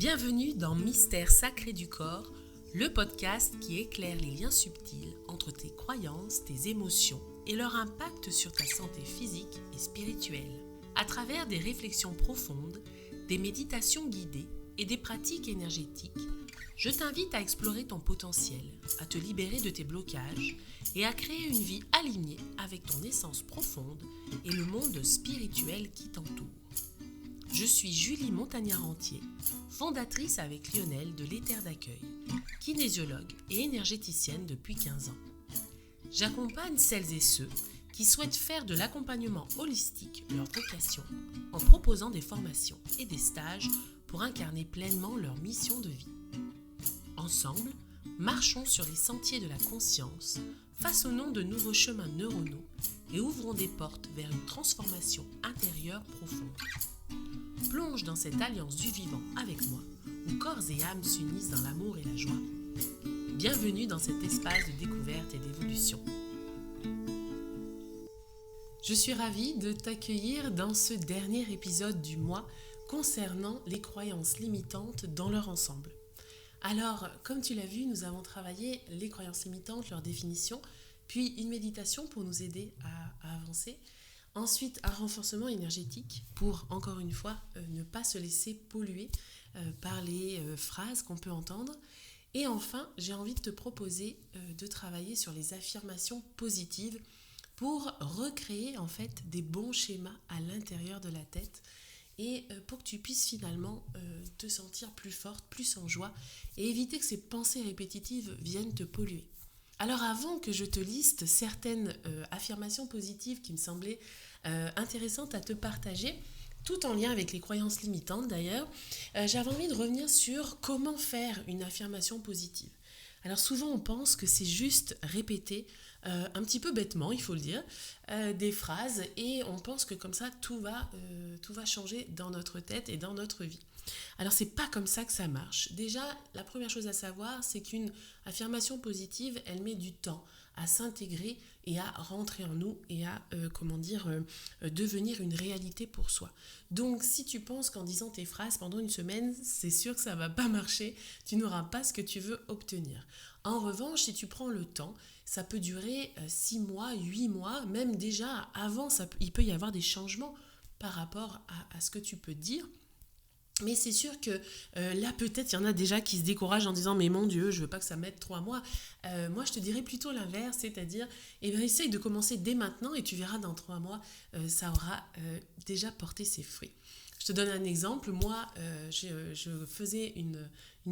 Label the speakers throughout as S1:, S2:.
S1: Bienvenue dans Mystère sacré du corps, le podcast qui éclaire les liens subtils entre tes croyances, tes émotions et leur impact sur ta santé physique et spirituelle. À travers des réflexions profondes, des méditations guidées et des pratiques énergétiques, je t'invite à explorer ton potentiel, à te libérer de tes blocages et à créer une vie alignée avec ton essence profonde et le monde spirituel qui t'entoure. Je suis Julie Montagnard-Rentier, fondatrice avec Lionel de l'Éther d'accueil, kinésiologue et énergéticienne depuis 15 ans. J'accompagne celles et ceux qui souhaitent faire de l'accompagnement holistique leur vocation en proposant des formations et des stages pour incarner pleinement leur mission de vie. Ensemble, marchons sur les sentiers de la conscience, façonnons de nouveaux chemins neuronaux et ouvrons des portes vers une transformation intérieure profonde. Plonge dans cette alliance du vivant avec moi, où corps et âme s'unissent dans l'amour et la joie. Bienvenue dans cet espace de découverte et d'évolution. Je suis ravie de t'accueillir dans ce dernier épisode du mois concernant les croyances limitantes dans leur ensemble. Alors, comme tu l'as vu, nous avons travaillé les croyances limitantes, leur définition, puis une méditation pour nous aider à avancer. Ensuite, un renforcement énergétique pour, encore une fois, ne pas se laisser polluer par les phrases qu'on peut entendre. Et enfin, j'ai envie de te proposer de travailler sur les affirmations positives pour recréer en fait des bons schémas à l'intérieur de la tête et pour que tu puisses finalement te sentir plus forte, plus en joie et éviter que ces pensées répétitives viennent te polluer. Alors avant que je te liste certaines affirmations positives qui me semblaient intéressantes à te partager, tout en lien avec les croyances limitantes d'ailleurs, j'avais envie de revenir sur comment faire une affirmation positive. Alors souvent on pense que c'est juste répéter un petit peu bêtement, il faut le dire, des phrases et on pense que comme ça tout va changer dans notre tête et dans notre vie. Alors c'est pas comme ça que ça marche. Déjà, la première chose à savoir, c'est qu'une affirmation positive, elle met du temps à s'intégrer et à rentrer en nous et à devenir une réalité pour soi. Donc si tu penses qu'en disant tes phrases pendant une semaine, c'est sûr que ça va pas marcher, tu n'auras pas ce que tu veux obtenir. En revanche, si tu prends le temps, ça peut durer 6 mois, 8 mois, même déjà avant, il peut y avoir des changements par rapport à ce que tu peux dire. Mais c'est sûr que là, peut-être, il y en a déjà qui se découragent en disant « Mais mon Dieu, je ne veux pas que ça mette 3 mois. » Moi, je te dirais plutôt l'inverse, c'est-à-dire, essaye de commencer dès maintenant et tu verras dans 3 mois, ça aura déjà porté ses fruits. Je te donne un exemple. Moi, je faisais une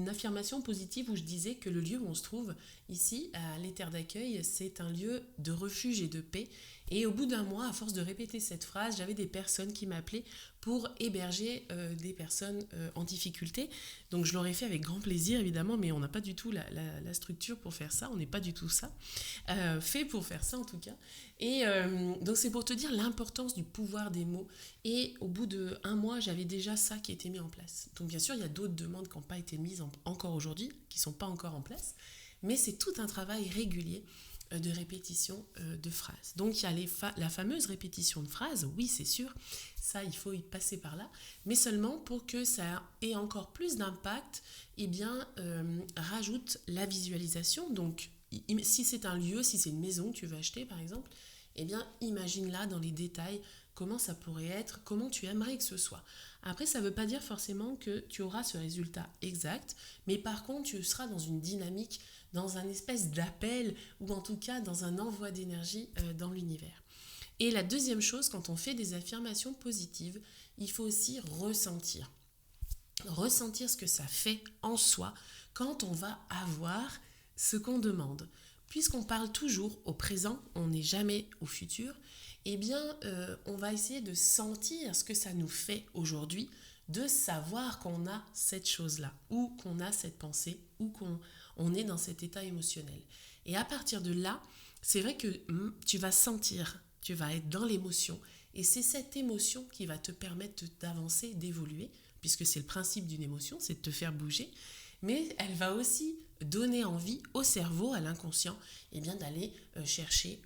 S1: affirmation positive où je disais que le lieu où on se trouve ici, à l'Éther d'accueil, c'est un lieu de refuge et de paix. Et au bout d'un mois, à force de répéter cette phrase, j'avais des personnes qui m'appelaient pour héberger des personnes en difficulté. Donc je l'aurais fait avec grand plaisir évidemment, mais on n'a pas du tout la structure pour faire ça, on n'est pas du tout ça, fait pour faire ça en tout cas. Et donc c'est pour te dire l'importance du pouvoir des mots. Et au bout d'1 mois, j'avais déjà ça qui était mis en place. Donc bien sûr, il y a d'autres demandes qui n'ont pas été mises encore aujourd'hui, qui ne sont pas encore en place, mais c'est tout un travail régulier de répétition de phrases. Donc il y a la fameuse répétition de phrases, oui c'est sûr, ça il faut y passer par là, mais seulement pour que ça ait encore plus d'impact, rajoute la visualisation. Donc si c'est un lieu, si c'est une maison que tu veux acheter par exemple, imagine là dans les détails comment ça pourrait être, comment tu aimerais que ce soit. Après, ça ne veut pas dire forcément que tu auras ce résultat exact, mais par contre, tu seras dans une dynamique, dans un espèce d'appel, ou en tout cas dans un envoi d'énergie dans l'univers. Et la deuxième chose, quand on fait des affirmations positives, il faut aussi ressentir. Ressentir ce que ça fait en soi quand on va avoir ce qu'on demande. Puisqu'on parle toujours au présent, on n'est jamais au futur, on va essayer de sentir ce que ça nous fait aujourd'hui, de savoir qu'on a cette chose-là, ou qu'on a cette pensée, ou qu'on est dans cet état émotionnel. Et à partir de là, c'est vrai que tu vas sentir, tu vas être dans l'émotion, et c'est cette émotion qui va te permettre d'avancer, d'évoluer, puisque c'est le principe d'une émotion, c'est de te faire bouger, mais elle va aussi donner envie au cerveau, à l'inconscient, d'aller chercher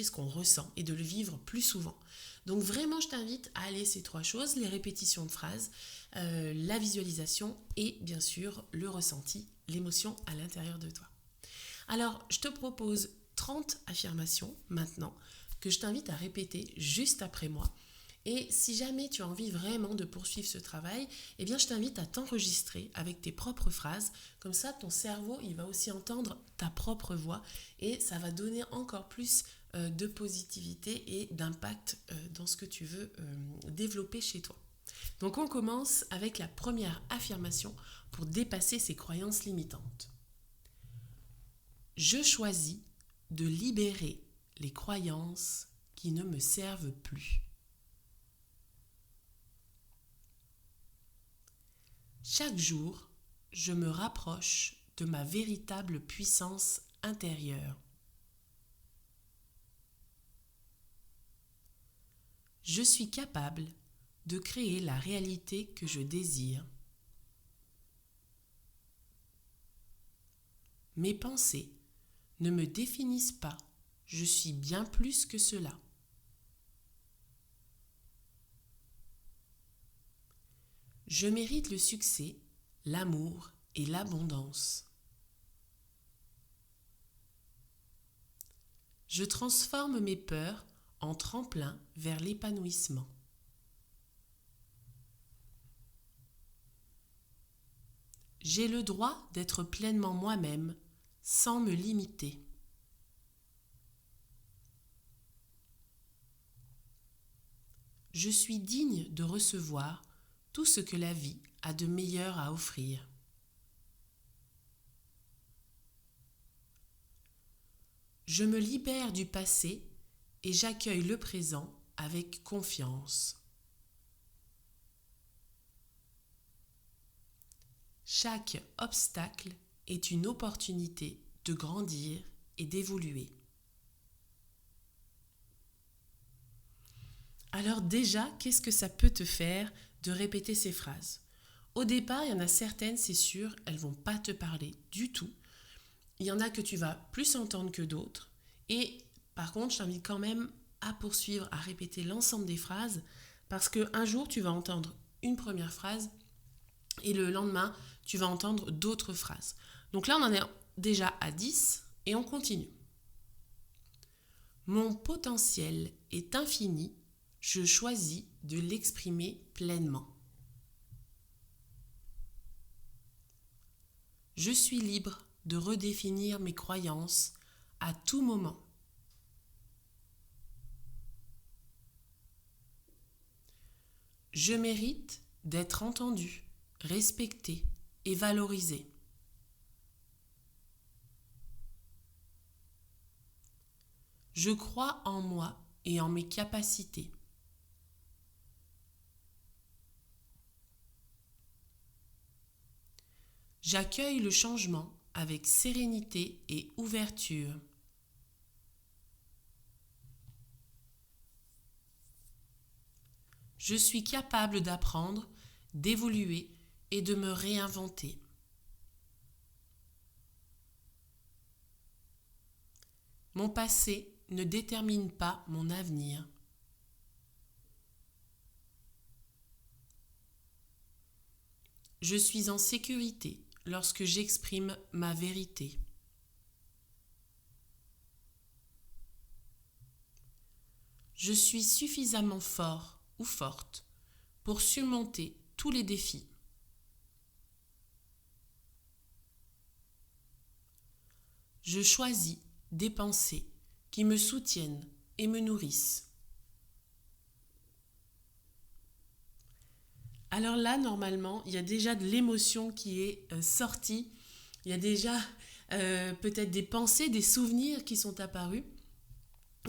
S1: ce qu'on ressent et de le vivre plus souvent. Donc vraiment, je t'invite à aller ces 3 choses, les répétitions de phrases, la visualisation et bien sûr le ressenti, l'émotion à l'intérieur de toi. Alors, je te propose 30 affirmations maintenant que je t'invite à répéter juste après moi. Et si jamais tu as envie vraiment de poursuivre ce travail, je t'invite à t'enregistrer avec tes propres phrases. Comme ça, ton cerveau, il va aussi entendre ta propre voix et ça va donner encore plus de positivité et d'impact dans ce que tu veux développer chez toi. Donc, on commence avec la première affirmation pour dépasser ces croyances limitantes. Je choisis de libérer les croyances qui ne me servent plus. Chaque jour, je me rapproche de ma véritable puissance intérieure. Je suis capable de créer la réalité que je désire. Mes pensées ne me définissent pas, je suis bien plus que cela. Je mérite le succès, l'amour et l'abondance. Je transforme mes peurs en tremplin vers l'épanouissement. J'ai le droit d'être pleinement moi-même sans me limiter. Je suis digne de recevoir tout ce que la vie a de meilleur à offrir. Je me libère du passé et j'accueille le présent avec confiance. Chaque obstacle est une opportunité de grandir et d'évoluer. Alors déjà, qu'est-ce que ça peut te faire de répéter ces phrases ? Au départ, il y en a certaines, c'est sûr, elles ne vont pas te parler du tout. Il y en a que tu vas plus entendre que d'autres. Et par contre, je t'invite quand même à poursuivre, à répéter l'ensemble des phrases parce qu'un jour, tu vas entendre une première phrase et le lendemain, tu vas entendre d'autres phrases. Donc là, on en est déjà à 10 et on continue. Mon potentiel est infini. Je choisis de l'exprimer pleinement. Je suis libre de redéfinir mes croyances à tout moment. Je mérite d'être entendu, respecté et valorisé. Je crois en moi et en mes capacités. J'accueille le changement avec sérénité et ouverture. Je suis capable d'apprendre, d'évoluer et de me réinventer. Mon passé ne détermine pas mon avenir. Je suis en sécurité lorsque j'exprime ma vérité. Je suis suffisamment fort ou forte pour surmonter tous les défis. Je choisis des pensées qui me soutiennent et me nourrissent. Alors là, normalement, il y a déjà de l'émotion qui est sortie. Il y a déjà peut-être des pensées, des souvenirs qui sont apparus.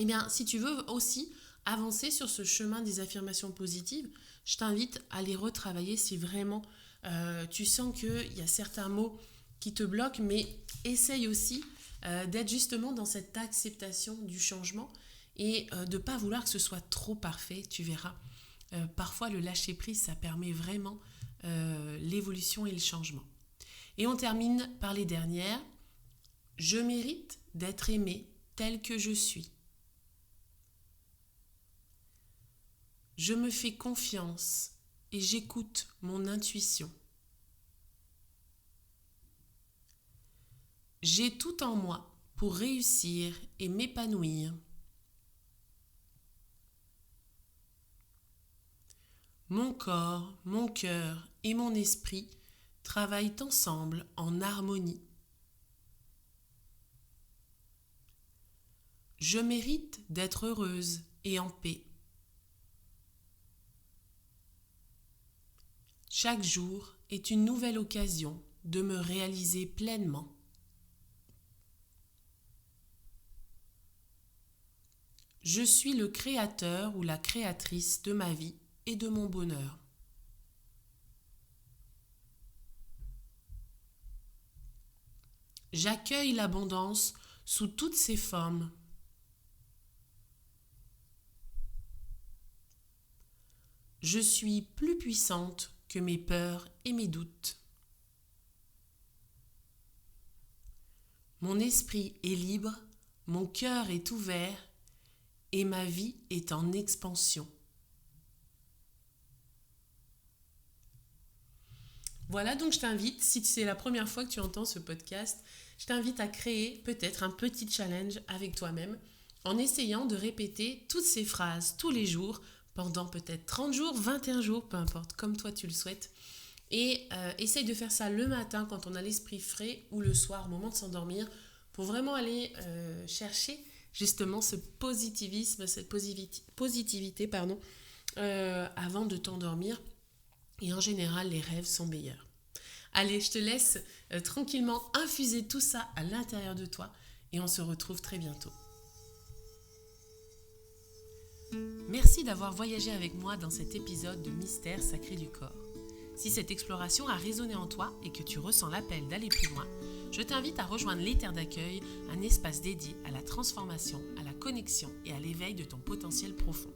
S1: Eh bien, si tu veux aussi avancer sur ce chemin des affirmations positives, je t'invite à les retravailler si vraiment tu sens qu'il y a certains mots qui te bloquent, mais essaye aussi d'être justement dans cette acceptation du changement et de ne pas vouloir que ce soit trop parfait, tu verras. Parfois, le lâcher-prise, ça permet vraiment l'évolution et le changement. Et on termine par les dernières. Je mérite d'être aimé tel que je suis. Je me fais confiance et j'écoute mon intuition. J'ai tout en moi pour réussir et m'épanouir. Mon corps, mon cœur et mon esprit travaillent ensemble en harmonie. Je mérite d'être heureuse et en paix. Chaque jour est une nouvelle occasion de me réaliser pleinement. Je suis le créateur ou la créatrice de ma vie et de mon bonheur. J'accueille l'abondance sous toutes ses formes. Je suis plus puissante que mes peurs et mes doutes. Mon esprit est libre, mon cœur est ouvert et ma vie est en expansion. Voilà, donc je t'invite, si c'est la première fois que tu entends ce podcast, je t'invite à créer peut-être un petit challenge avec toi-même en essayant de répéter toutes ces phrases tous les jours pendant peut-être 30 jours, 21 jours, peu importe, comme toi tu le souhaites. Et essaye de faire ça le matin quand on a l'esprit frais ou le soir au moment de s'endormir pour vraiment aller chercher justement ce positivisme, cette positivité avant de t'endormir. Et en général, les rêves sont meilleurs. Allez, je te laisse tranquillement infuser tout ça à l'intérieur de toi et on se retrouve très bientôt. Merci d'avoir voyagé avec moi dans cet épisode de Mystère sacré du corps. Si cette exploration a résonné en toi et que tu ressens l'appel d'aller plus loin, je t'invite à rejoindre les terres d'accueil, un espace dédié à la transformation, à la connexion et à l'éveil de ton potentiel profond.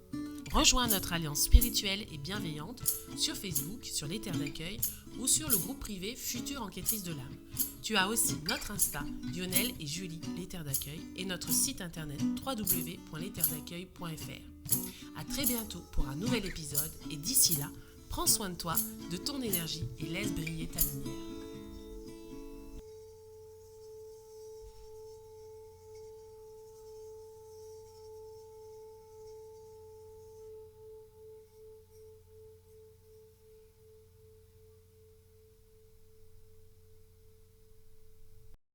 S1: Rejoins notre alliance spirituelle et bienveillante sur Facebook, sur les terres d'accueil ou sur le groupe privé Future Enquêtrice de l'âme. Tu as aussi notre Insta, Lionel et Julie, les terres d'accueil, et notre site internet www.lesterresdaccueil.fr. À très bientôt pour un nouvel épisode et d'ici là, prends soin de toi, de ton énergie et laisse briller ta lumière.